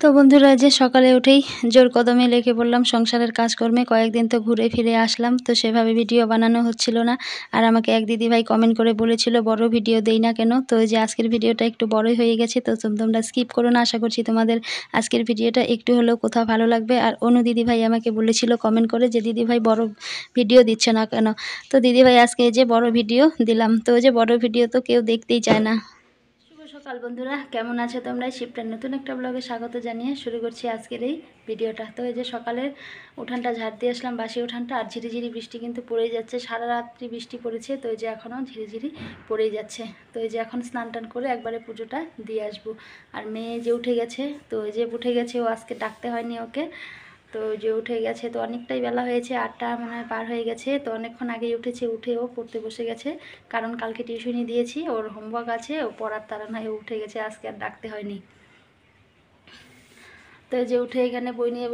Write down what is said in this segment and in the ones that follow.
তো বন্ধুরা, যে সকালে উঠেই জোর কদমে লেগে পড়লাম সংসারের কাজকর্মে। কয়েকদিন তো ঘুরে ফিরে আসলাম, তো সেভাবে ভিডিও বানানো হচ্ছিল না। আর আমাকে এক দিদিভাই কমেন্ট করে বলেছিল বড় ভিডিও দেই না কেন। তো এই যে আজকের ভিডিওটা একটু বড়ই হয়ে গেছে, তো তোমরা স্কিপ করো না। আশা করছি তোমাদের আজকের ভিডিওটা একটু হলেও কোথাও ভালো লাগবে। আর অনু দিদিভাই আমাকে বলেছিল কমেন্ট করে যে দিদিভাই বড় ভিডিও দিচ্ছ না কেন। তো দিদিভাই আজকে এই যে বড় ভিডিও দিলাম। তো এই যে বড় ভিডিও তো কেউ দেখতেই চায় না। সকাল বন্ধুরা, কেমন আছো তোমরা? শিফটের নতুন একটা ব্লগে স্বাগত জানিয়ে শুরু করছি আজকের এই ভিডিওটা। তো এই যে সকালের উঠানটা ঝাড় দিয়ে আসলাম, বাসি উঠানটা। আর ঝিরিঝিরি বৃষ্টি কিন্তু পড়েই যাচ্ছে, সারা রাত্রি বৃষ্টি পড়েছে। তো এই যে এখনও ঝিরিঝিরি পড়েই যাচ্ছে। তো এই যে এখন স্নান টান করে একবারে পুজোটা দিয়ে আসবো। আর মেয়ে যে উঠে গেছে, তো এই যে উঠে গেছে, ও আজকে ডাকতে হয়নি ওকে। তো যে উঠে গেছে, তো অনেকটাই বেলা হয়েছে, 8টা মনে হয় পার হয়ে গেছে। তো অনেকক্ষণ আগেই উঠেছে, উঠেও পড়তে বসে গেছে। কারণ কালকে টিউশনি দিয়েছি, ওর হোমওয়ার্ক আছে, ও পড়ার তারা নয়, ও উঠে গেছে, আজকে আর ডাকতে হয়নি। তো যে উঠে এখানে বই নিয়ে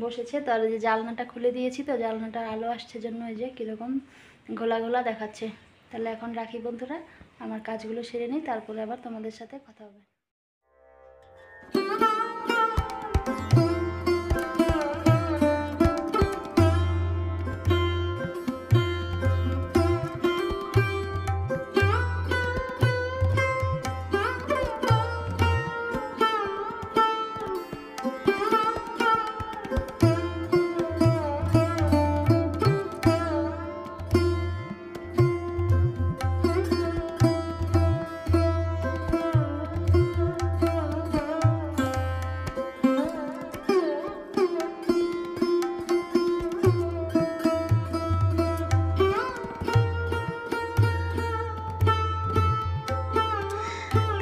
বসেছে। তো আর যে জানলাটা খুলে দিয়েছি, তো জানলাটার আলো আসছে জন্য ওই যে কীরকম ঘোলা ঘোলা দেখাচ্ছে। তাহলে এখন রাখি বন্ধুরা, আমার কাজগুলো সেরে নিই, তারপরে আবার তোমাদের সাথে কথা হবে।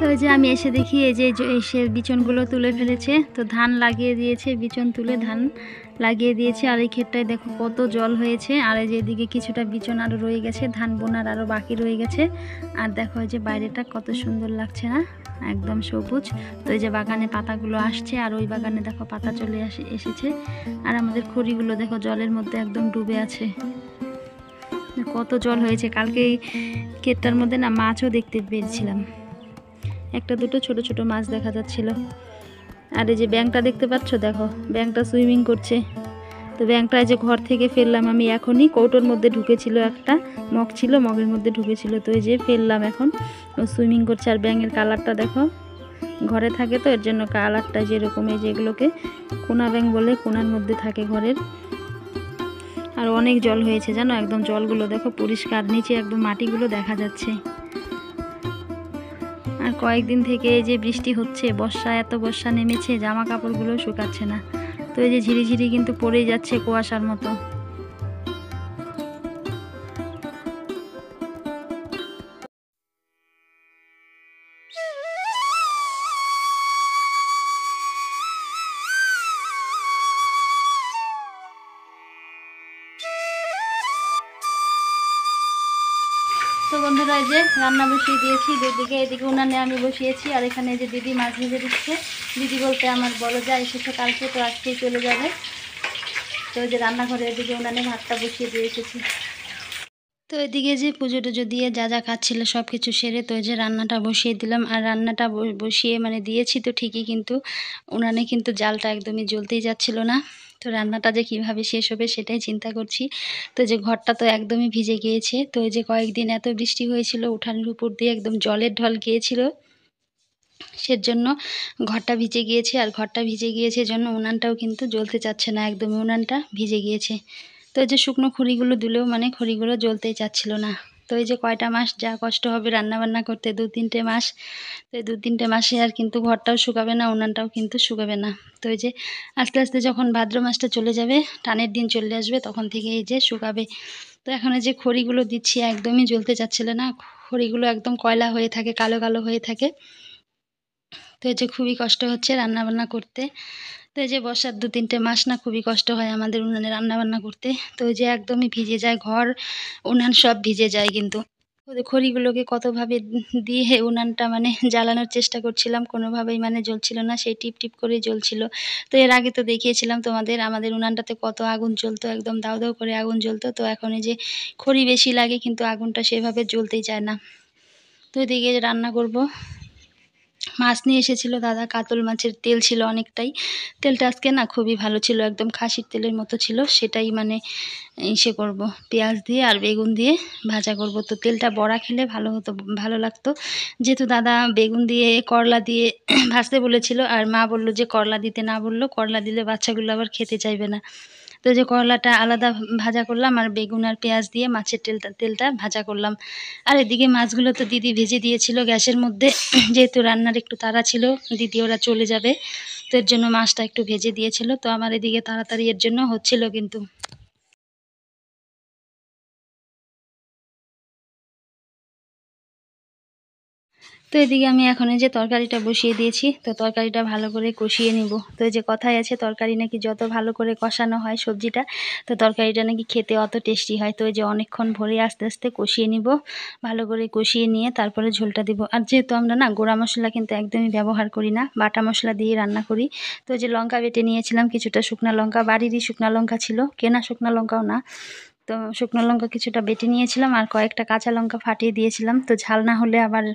তো এই যে আমি এসে দেখি এই যে এসে বিচনগুলো তুলে ফেলেছে। তো ধান লাগিয়ে দিয়েছে, বিচন তুলে ধান লাগিয়ে দিয়েছে। আর এই ক্ষেতটায় দেখো কত জল হয়েছে। আর এই যে এদিকে কিছুটা বিচন আরও রয়ে গেছে, ধান বোনার আরও বাকি রয়ে গেছে। আর দেখো এই যে বাইরেটা কত সুন্দর লাগছে না, একদম সবুজ। তো এই যে বাগানে পাতাগুলো আসছে, আর ওই বাগানে দেখো পাতা চলে এসেছে। আর আমাদের খড়িগুলো দেখো জলের মধ্যে একদম ডুবে আছে, কত জল হয়েছে। কালকে এই ক্ষেতটার মধ্যে না মাছও দেখতে পেয়েছিলাম, একটা দুটো ছোট ছোট মাছ দেখা যাচ্ছিল। আর এই যে ব্যাঙটা দেখতে পাচ্ছ, দেখো ব্যাঙটা সুইমিং করছে। তো ব্যাঙটা যে ঘর থেকে ফেললাম আমি এখনই, কৌটোর মধ্যে ঢুকেছিল, একটা মগ ছিল, মগের মধ্যে ঢুকেছিল। তো এই যে ফেললাম, এখন ও সুইমিং করছে। আর ব্যাঙের কালারটা দেখো, ঘরে থাকে তো এর জন্য কালারটা যেরকম, এই যেগুলোকে কোনা ব্যাঙ বলে, কোনার মধ্যে থাকে ঘরের। আর অনেক জল হয়েছে জানো, একদম জলগুলো দেখো পরিষ্কার, নিচে একদম মাটিগুলো দেখা যাচ্ছে। আর কয়েকদিন থেকে এই যে বৃষ্টি হচ্ছে, এত বর্ষা নেমেছে, জামা কাপড়গুলো শুকাচ্ছে না। তো এই যে ঝিরিঝিরি কিন্তু পড়েই যাচ্ছে কুয়াশার মতো। তো বন্ধুরা, এই যে রান্না বসিয়ে দিয়েছি দুদিকে, এদিকে উনানে আমি বসিয়েছি, আর এখানে যে দিদি মাছ ভেজে দিচ্ছে। দিদি বলতে আমার বড় যা এসেছে কালকে, তো আজকেই চলে যাবে। তো ওই যে রান্নাঘরে এদিকে উনানে ভাতটা বসিয়ে দিয়ে এসেছি। তো এদিকে যে পুজো টুজো দিয়ে যা যা কাজ ছিল সব কিছু সেরে, তো এই যে রান্নাটা বসিয়ে দিলাম। আর রান্নাটা বসিয়ে মানে দিয়েছি তো ঠিকই, কিন্তু উনানে কিন্তু জালটা একদমই জ্বলতেই যাচ্ছিল না। তো রান্নাটা যে কীভাবে শেষ হবে সেটাই চিন্তা করছি। তো যে ঘরটা তো একদমই ভিজে গিয়েছে। তো এই যে কয়েকদিন এত বৃষ্টি হয়েছিল, উঠানের উপর দিয়ে একদম জলের ঢল গিয়েছিল, সেজন্য ঘরটা ভিজে গিয়েছে। আর ঘরটা ভিজে গিয়েছে জন্য উনানটাও কিন্তু জ্বলতে চাচ্ছে না, একদমই উনানটা ভিজে গিয়েছে। তো এই যে শুকনো খড়িগুলো দিলেও মানে খড়িগুলো জ্বলতেই চাচ্ছিল না। তো এই যে কয়টা মাস যা কষ্ট হবে রান্নাবান্না করতে, 2-3টে মাস। তো এই 2-3টে মাসে আর কিন্তু ঘরটাও শুকাবে না, উনানটাও কিন্তু শুকাবে না। তো এই যে আস্তে আস্তে যখন ভাদ্র মাসটা চলে যাবে, টানের দিন চলে আসবে, তখন থেকে এই যে শুকাবে। তো এখন এই যে খড়িগুলো দিচ্ছি, একদমই জ্বলতে চাচ্ছিল না। খড়িগুলো একদম কয়লা হয়ে থাকে, কালো কালো হয়ে থাকে। তো এই যে খুবই কষ্ট হচ্ছে রান্নাবান্না করতে। তো এই যে বর্ষার 2-3টে মাস না খুবই কষ্ট হয় আমাদের উনানে রান্নাবান্না করতে। তো ওই যে একদমই ভিজে যায় ঘর, উনান সব ভিজে যায়। কিন্তু ওই খড়িগুলোকে কতভাবে দিয়ে উনানটা মানে জ্বালানোর চেষ্টা করছিলাম, কোনোভাবেই মানে জ্বলছিল না, সেই টিপ টিপ করে জ্বলছিল। তো এর আগে তো দেখিয়েছিলাম তোমাদের আমাদের উনানটাতে কত আগুন জ্বলতো, একদম দাউ দাউ করে আগুন জ্বলতো। তো এখন এই যে খড়ি বেশি লাগে, কিন্তু আগুনটা সেভাবে জ্বলতেই চায় না। তো এদিকে রান্না করব। মাছ নিয়ে এসেছিল দাদা, কাতল মাছের তেল ছিল অনেকটাই। তেলটা আজকে না খুবই ভালো ছিল, একদম খাসির তেলের মতো ছিল। সেটাই মানে ইসে করব, পেঁয়াজ দিয়ে আর বেগুন দিয়ে ভাজা করব। তো তেলটা বড়া খেলে ভালো হতো, ভালো লাগতো। যেহেতু দাদা বেগুন দিয়ে করলা দিয়ে ভাজতে বলেছিল, আর মা বললো যে করলা দিতে না, বললো করলা দিলে বাচ্চাগুলো আবার খেতে চাইবে না। তো যে করলাটা আলাদা ভাজা করলাম, আর বেগুন আর পেঁয়াজ দিয়ে মাছের তেলটা ভাজা করলাম। আর এদিকে মাছগুলো তো দিদি ভেজে দিয়েছিল গ্যাসের মধ্যে। যেহেতু রান্নার একটু তাড়া ছিল, দিদি ওরা চলে যাবে, তো এর জন্য মাছটা একটু ভেজে দিয়েছিল। তো আমার এদিকে তাড়াতাড়ি এর জন্য হচ্ছিল কিন্তু। তো এদিকে আমি এখন এই যে তরকারিটা বসিয়ে দিয়েছি। তো তরকারিটা ভালো করে কষিয়ে নিব। তো এই যে কথাই আছে, তরকারি নাকি যত ভালো করে কষানো হয় সবজিটা, তো তরকারিটা নাকি খেতে অত টেস্টি হয়। তো এই যে অনেকক্ষণ ভরে আস্তে আস্তে কষিয়ে নিব, ভালো করে কষিয়ে নিয়ে তারপরে ঝোলটা দিব। আর যেহেতু আমরা না গুঁড়া মশলা কিন্তু একদমই ব্যবহার করি না, বাটা মশলা দিয়ে রান্না করি। তো এই যে লঙ্কা বেটে নিয়েছিলাম, কিছুটা শুকনা লঙ্কা, বাড়িরই শুকনা লঙ্কা ছিল, কেনা শুকনা লঙ্কাও না। তো শুকনো লঙ্কা কিছুটা বেটে নিয়েছিলাম, আর কয়েকটা কাঁচা লঙ্কা ফাটিয়ে দিয়েছিলাম। তো ঝাল না হলে আবার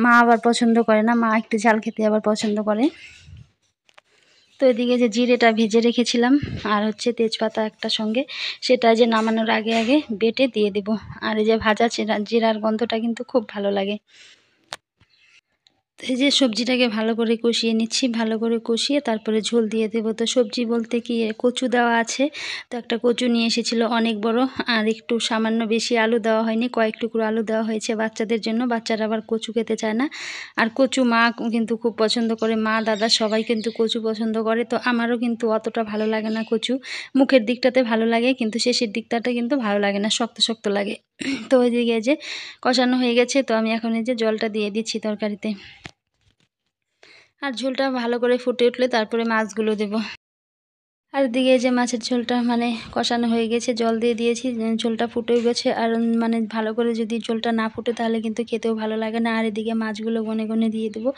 মা আবার পছন্দ করে না, মা একটু ঝাল খেতে আবার পছন্দ করে। তো এদিকে যে জিরেটা ভেজে রেখেছিলাম, আর হচ্ছে তেজপাতা একটা সঙ্গে, সেটা যে নামানোর আগে আগে বেটে দিয়ে দেব। আর এই যে ভাজা জিরার গন্ধটা কিন্তু খুব ভালো লাগে। এই যে সবজিটাকে ভালো করে কষিয়ে নিচ্ছি, ভালো করে কষিয়ে তারপরে ঝোল দিয়ে দেবো। তো সবজি বলতে কি কচু দেওয়া আছে, তো একটা কচু নিয়ে এসেছিলো অনেক বড়, আর একটু সামান্য বেশি আলু দেওয়া হয়নি, কয়েক টুকরো আলু দেওয়া হয়েছে বাচ্চাদের জন্য, বাচ্চারা আবার কচু খেতে চায় না। আর কচু মা কিন্তু খুব পছন্দ করে, মা দাদা সবাই কিন্তু কচু পছন্দ করে। তো আমারও কিন্তু অতটা ভালো লাগে না কচু, মুখের দিকটাতে ভালো লাগে কিন্তু শেষের দিকটাতে কিন্তু ভালো লাগে না, শক্ত শক্ত লাগে। তো ওইদিকে যে কষানো হয়ে গেছে, তো আমি এখন এই যে জলটা দিয়ে দিচ্ছি তরকারিতে। আর ঝোলটা ভালো করে ফুটে উঠলে তারপরে মাছগুলো দেব। আর এদিকে যে মাছের ঝোলটা মানে কষানো হয়ে গেছে, জল দিয়ে দিয়েছি, ঝোলটা ফুটেও গেছে। আর মানে ভালো করে যদি ঝোলটা না ফুটে তাহলে কিন্তু খেতেও ভালো লাগে না। আর এদিকে মাছগুলো গনে গনে দিয়ে দেবো।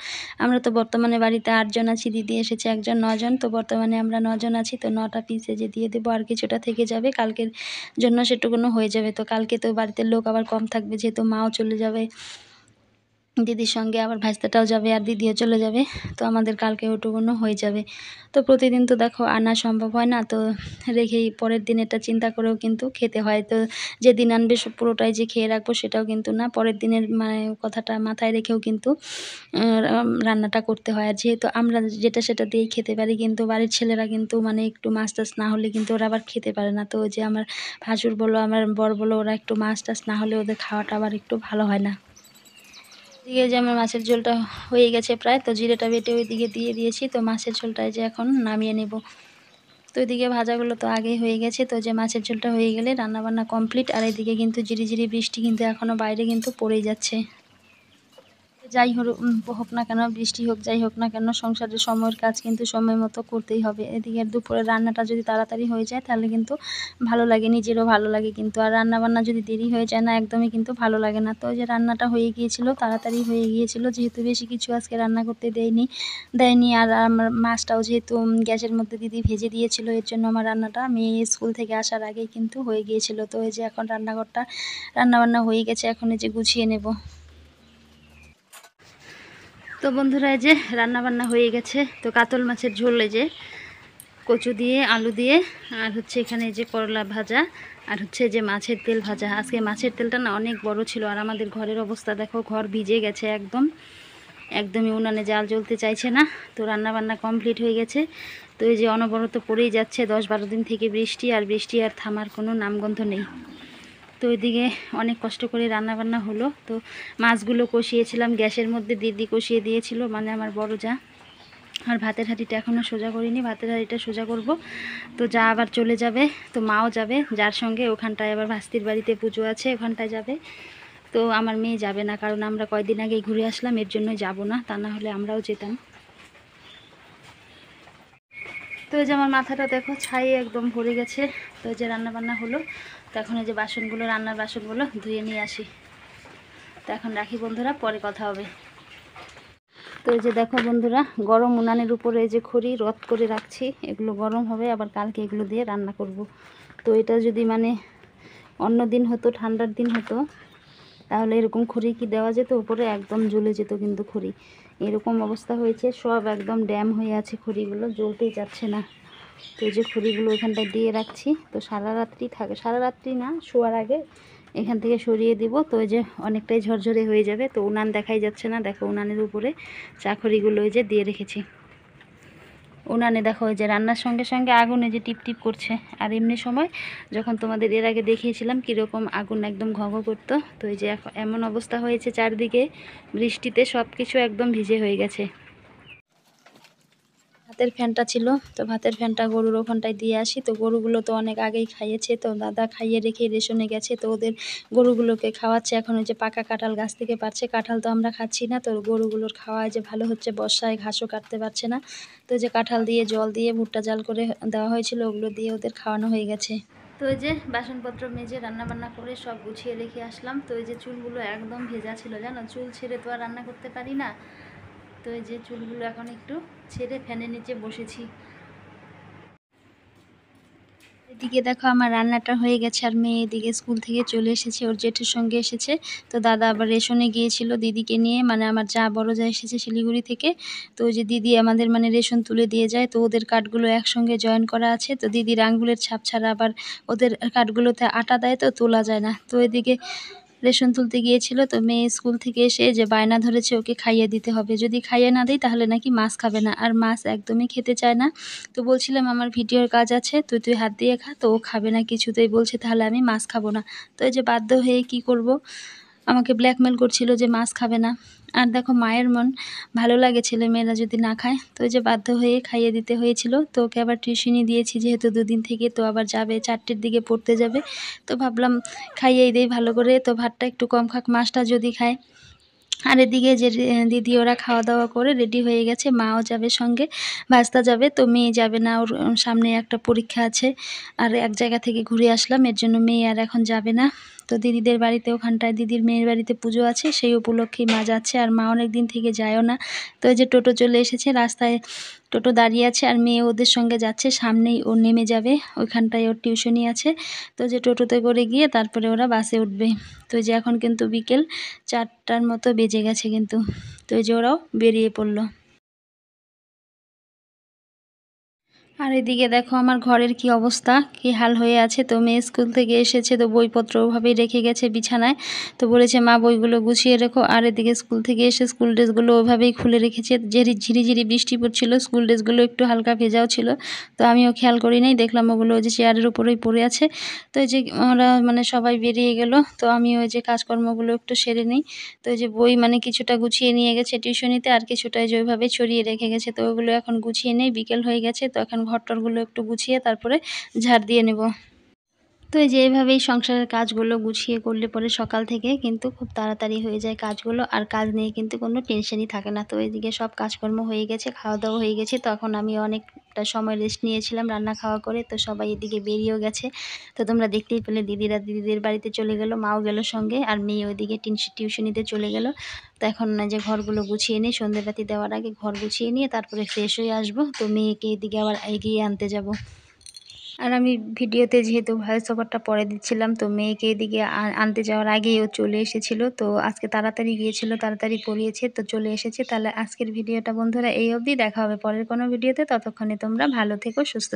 আমরা তো বর্তমানে বাড়িতে 8 জন আছি, দিদি এসেছে একজন, 9 জন। তো বর্তমানে আমরা 9 জন আছি, তো 9টা পিসে যে দিয়ে দেবো, আর কিছুটা থেকে যাবে কালকের জন্য, সেটুকুনো হয়ে যাবে। তো কালকে তো বাড়িতে লোক আবার কম থাকবে, যেহেতু মাও চলে যাবে দিদির সঙ্গে, আবার ভাজতাটাও যাবে আর দিদিও চলে যাবে। তো আমাদের কালকে ওটুকুনো হয়ে যাবে। তো প্রতিদিন তো দেখো আনা সম্ভব হয় না, তো রেখেই পরের দিন এটা চিন্তা করেও কিন্তু খেতে হয়। তো যেদিন আনবে পুরোটাই যে খেয়ে রাখবো সেটাও কিন্তু না, পরের দিনের মানে কথাটা মাথায় রেখেও কিন্তু রান্নাটা করতে হয়। আর যেহেতু আমরা যেটা সেটা দিয়েই খেতে পারি, কিন্তু বাড়ির ছেলেরা কিন্তু মানে একটু মাছ টাছ না হলে কিন্তু ওরা আবার খেতে পারে না। তো ওই যে আমার ভাসুর বলো আমার বর বলো, ওরা একটু মাছ টাছ না হলে ওদের খাওয়াটা আবার একটু ভালো হয় না। দিয়ে যে আমার মাছের ঝোলটা হয়ে গেছে প্রায়, তো জিরেটা বেটে ওইদিকে দিয়ে দিয়েছি। তো মাছের ঝোলটায় যে এখন নামিয়ে নেব। তো এদিকে ভাজাগুলো তো আগেই হয়ে গেছে। তো যে মাছের ঝোলটা হয়ে গেলে রান্নাবান্না কমপ্লিট। আর এদিকে কিন্তু ঝিরিঝিরি বৃষ্টি কিন্তু এখনও বাইরে কিন্তু পড়েই যাচ্ছে। যাই হোক না কেন, বৃষ্টি হোক যাই হোক না কেন, সংসারের সময়ের কাজ কিন্তু সময় মতো করতেই হবে। এদিকে দুপুরে রান্নাটা যদি তাড়াতাড়ি হয়ে যায় তাহলে কিন্তু ভালো লাগে, নিজেরও ভালো লাগে কিন্তু। আর রান্নাবান্না যদি দেরি হয়ে যায় না, একদমই কিন্তু ভালো লাগে না। তো ওই যে রান্নাটা হয়ে গিয়েছিল, তাড়াতাড়ি হয়ে গিয়েছিল, যেহেতু বেশি কিছু আজকে রান্না করতে দেয়নি। আর আমার মাছটাও যেহেতু গ্যাসের মধ্যে দিদি ভেজে দিয়েছিল, এর জন্য আমার রান্নাটা মেয়ে স্কুল থেকে আসার আগেই কিন্তু হয়ে গিয়েছিল। তো এই যে এখন রান্নাবান্না হয়ে গেছে, এখন এই যে গুছিয়ে নেব। তো বন্ধুরা এই যে রান্নাবান্না হয়ে গেছে। তো কাতল মাছের ঝোল, এই যে কচু দিয়ে আলু দিয়ে, আর হচ্ছে এখানে এই যে করলা ভাজা, আর হচ্ছে যে মাছের তেল ভাজা। আজকে মাছের তেলটা না অনেক বড় ছিল। আর আমাদের ঘরের অবস্থা দেখো, ঘর ভিজে গেছে একদমই, উনানে জাল জ্বলতে চাইছে না। তো রান্নাবান্না কমপ্লিট হয়ে গেছে। তো এই যে অনবরত পড়েই যাচ্ছে 10-12 দিন থেকে বৃষ্টি, আর বৃষ্টি আর থামার কোনো নামগন্ধ নেই। তো ওইদিকে অনেক কষ্ট করে রান্নাবান্না হলো। তো মাছগুলো কষিয়েছিলাম গ্যাসের মধ্যে, দিদি কষিয়ে দিয়েছিল, মানে আমার বড় যা। আর ভাতের হাঁড়িটা এখনও সোজা করিনি, ভাতের হাঁড়িটা সোজা করব। তো যা আবার চলে যাবে, তো মাও যাবে, যার সঙ্গে ওখানটায় আবার ভাস্তির বাড়িতে পুজো আছে, ওখানটায় যাবে। তো আমার মেয়ে যাবে না, কারণ আমরা কয়দিন আগেই ঘুরে আসলাম, এর জন্যই যাব না, তা না হলে আমরাও যেতাম। তো এই যে আমার মাথাটা দেখো ছাই একদম ভরে গেছে। তো এই যে রান্নাবান্না হলো, তো এখন এই যে রান্নার বাসনগুলো ধুয়ে নিয়ে আসি। তো এখন রাখি বন্ধুরা, পরে কথা হবে। তো এই যে দেখো বন্ধুরা, গরম উনানের উপরে এই যে খড়ি রদ করে রাখছি, এগুলো গরম হবে, আবার কালকে এগুলো দিয়ে রান্না করব। তো এটা যদি মানে অন্য দিন হতো, ঠান্ডার দিন হতো, তাহলে এরকম খড়ি কি দেওয়া যেত উপরে, একদম জ্বলে যেত কিন্তু খড়ি। এরকম অবস্থা হয়েছে, সব একদম ড্যাম হয়ে আছে, খড়িগুলো জ্বলতেই যাচ্ছে না। তো এই যে খড়িগুলো ওইখানটায় দিয়ে রাখছি, তো সারা রাত্রি থাকে, সারা রাত্রি না, শোয়ার আগে এখান থেকে সরিয়ে দিব। তো ওই যে অনেকটাই ঝরঝরে হয়ে যাবে। তো উনান দেখাই যাচ্ছে না, দেখো উনানের উপরে চা খড়িগুলো ওই যে দিয়ে রেখেছি। উনানে দেখো ওই যে রান্নার সঙ্গে সঙ্গে আগুনে যে টিপ টিপ করছে। আর এমনি সময় যখন তোমাদের এর আগে দেখিয়েছিলাম কীরকম আগুন একদম ঘ ঘ করতো, তো এই যে এমন অবস্থা হয়েছে, চারদিকে বৃষ্টিতে সব কিছু একদম ভিজে হয়ে গেছে। ভাতের ফ্যানটা ছিল, তো ভাতের ফ্যানটা গরুর ওখানটায় দিয়ে আসি। তো গরুগুলো তো অনেক আগেই খাইয়েছে, তো দাদা খাইয়ে রেখে রেশনে গেছে, তো ওদের গরুগুলোকে খাওয়াচ্ছে। এখন ওই যে পাকা কাঁঠাল গাছ থেকে পারছে, কাঁঠাল তো আমরা খাচ্ছি না, তো গরুগুলোর খাওয়ায় যে ভালো হচ্ছে, বর্ষায় ঘাসও কাটতে পারছে না। তো যে কাঁঠাল দিয়ে জল দিয়ে ভুট্টা জাল করে দেওয়া হয়েছিল, ওগুলো দিয়ে ওদের খাওয়ানো হয়ে গেছে। তো এই যে বাসনপত্র মেজে রান্নাবান্না করে সব গুছিয়ে রেখে আসলাম। তো এই যে চুলগুলো একদম ভেজা ছিল, জানো, চুল ছেড়ে তো আর রান্না করতে পারি না। তো এই যে চুলগুলো এখন একটু ছেড়ে ফ্যানের নিচে বসেছি। এদিকে দেখো আমার রান্নাটা হয়ে গেছে, আর মেয়ে এদিকে স্কুল থেকে চলে এসেছে, ওর জেঠুর সঙ্গে এসেছে। তো দাদা আবার রেশনে গিয়েছিল দিদিকে নিয়ে, মানে আমার যা বড় যা এসেছে শিলিগুড়ি থেকে। তো ওই যে দিদি আমাদের মানে রেশন তুলে দিয়ে যায়, তো ওদের কার্ডগুলো একসঙ্গে জয়েন করা আছে। তো দিদির আঙ্গুলের ছাপ ছাড়া আবার ওদের কার্ডগুলোতে আটা দেয়, তো তোলা যায় না। তো এদিকে রেশন তুলতে গিয়েছিল, তো মেয়ে স্কুল থেকে এসে যে বায়না ধরেছে ওকে খাইয়ে দিতে হবে, যদি খাইয়ে না দিই তাহলে নাকি মাছ খাবে না, আর মাছ একদমই খেতে চায় না। তো বলছিলাম আমার ভিডিওর কাজ আছে, তুই হাত দিয়ে খা, তো ও খাবে না কিছুতেই, বলছে তাহলে আমি মাছ খাবো না। তো এই যে বাধ্য হয়ে কি করব, আমাকে ব্ল্যাকমেল করছিল যে মাছ খাবে না। আর দেখো মায়ের মন, ভালো লাগে ছেলে মেয়েরা যদি না খায়, তো এই যে বাধ্য হয়ে খাইয়ে দিতে হয়েছিল। তো ওকে আবার টিউশনি দিয়েছি, যেহেতু দুদিন থেকে, তো আবার যাবে 4টের দিকে পড়তে যাবে। তো ভাবলাম খাইয়েই দেই ভালো করে, তো ভাতটা একটু কম খাক, মাছটা যদি খায়। আর এদিকে যে দিদি ওরা খাওয়া দাওয়া করে রেডি হয়ে গেছে, মাও যাবে সঙ্গে, ভাস্তা যাবে, তো মেয়ে যাবে না, ওর সামনে একটা পরীক্ষা আছে। আর এক জায়গা থেকে ঘুরে আসলাম, এর জন্য মেয়ে আর এখন যাবে না। তো দিদিদের বাড়িতে, ওখানটায় দিদির মেয়ের বাড়িতে পুজো আছে, সেই উপলক্ষেই মা যাচ্ছে, আর মা অনেক দিন থেকে যায়ও না। তো এই যে টোটো চলে এসেছে, রাস্তায় টোটো দাঁড়িয়ে আছে, আর মেয়ে ওদের সঙ্গে যাচ্ছে, সামনেই ও নেমে যাবে, ওইখানটায় ওর টিউশনি আছে। তো যে টোটোতে করে গিয়ে তারপরে ওরা বাসে উঠবে। তো যে এখন কিন্তু বিকেল 4টার মতো বেজে গেছে কিন্তু। তো এই যে ওরাও বেরিয়ে পড়লো। আর এদিকে দেখো আমার ঘরের কি অবস্থা, কি হাল হয়ে আছে। তো মেয়ে স্কুল থেকে এসেছে, তো বইপত্র ওভাবেই রেখে গেছে বিছানায়। তো বলেছে মা বইগুলো গুছিয়ে রেখো। আর এদিকে স্কুল থেকে এসে স্কুল ড্রেসগুলো ওভাবেই খুলে রেখেছে, ঝিরিঝিরি বৃষ্টি পড়ছিল, স্কুল ড্রেসগুলো একটু হালকা ভেজাও ছিল। তো আমিও খেয়াল করি নাই, দেখলাম ওগুলো ওই যে চেয়ারের উপরেই পড়ে আছে। তো এই যে ওরা মানে সবাই বেরিয়ে গেল, তো আমি ওই যে কাজকর্মগুলো একটু সেরে নিই। তো এই যে বই মানে কিছুটা গুছিয়ে নিয়ে গেছে টিউশনিতে, আর কিছুটা যে ওইভাবে ছড়িয়ে রেখে গেছে। তো ওগুলো এখন গুছিয়ে নেই, বিকেল হয়ে গেছে, তো এখন ঘরটরগুলো একটু গুছিয়ে তারপরে ঝাড় দিয়ে নেব। তো এই যে এইভাবেই সংসারের কাজগুলো গুছিয়ে করলে পরে সকাল থেকে কিন্তু খুব তাড়াতাড়ি হয়ে যায় কাজগুলো, আর কাজ নিয়ে কিন্তু কোনো টেনশনই থাকে না। তো এদিকে সব কাজকর্ম হয়ে গেছে, খাওয়া দাওয়া হয়ে গেছে, তো এখন আমি অনেকটা সময় রেস্ট নিয়েছিলাম রান্না খাওয়া করে। তো সবাই এদিকে বেরিয়েও গেছে, তো তোমরা দেখতেই পেলে দিদিরা দিদিদের বাড়িতে চলে গেল, মাও গেল সঙ্গে, আর মেয়ে ওইদিকে টিউশনিতে চলে গেল। তো এখন না যে ঘরগুলো গুছিয়ে নিই, সন্ধ্যেবাতি দেওয়ার আগে ঘর গুছিয়ে নিয়ে তারপরে ফ্রেশ হয়ে আসবো। তো মেয়েকে এদিকে আবার এগিয়ে আনতে যাব। আর আমি ভিডিওতে যেহেতু ভয়েস ওভারটা পরে দিচ্ছিলাম, তো মেয়েকে এদিকে আনতে যাওয়ার আগেই ও চলে এসেছিল। তো আজকে তাড়াতাড়ি গিয়েছিল, তাড়াতাড়ি পড়িয়েছে, তো চলে এসেছে। তাহলে আজকের ভিডিওটা বন্ধুরা এই অবধি, দেখা হবে পরের কোনো ভিডিওতে। ততক্ষণে তোমরা ভালো থেকো, সুস্থ থেকো।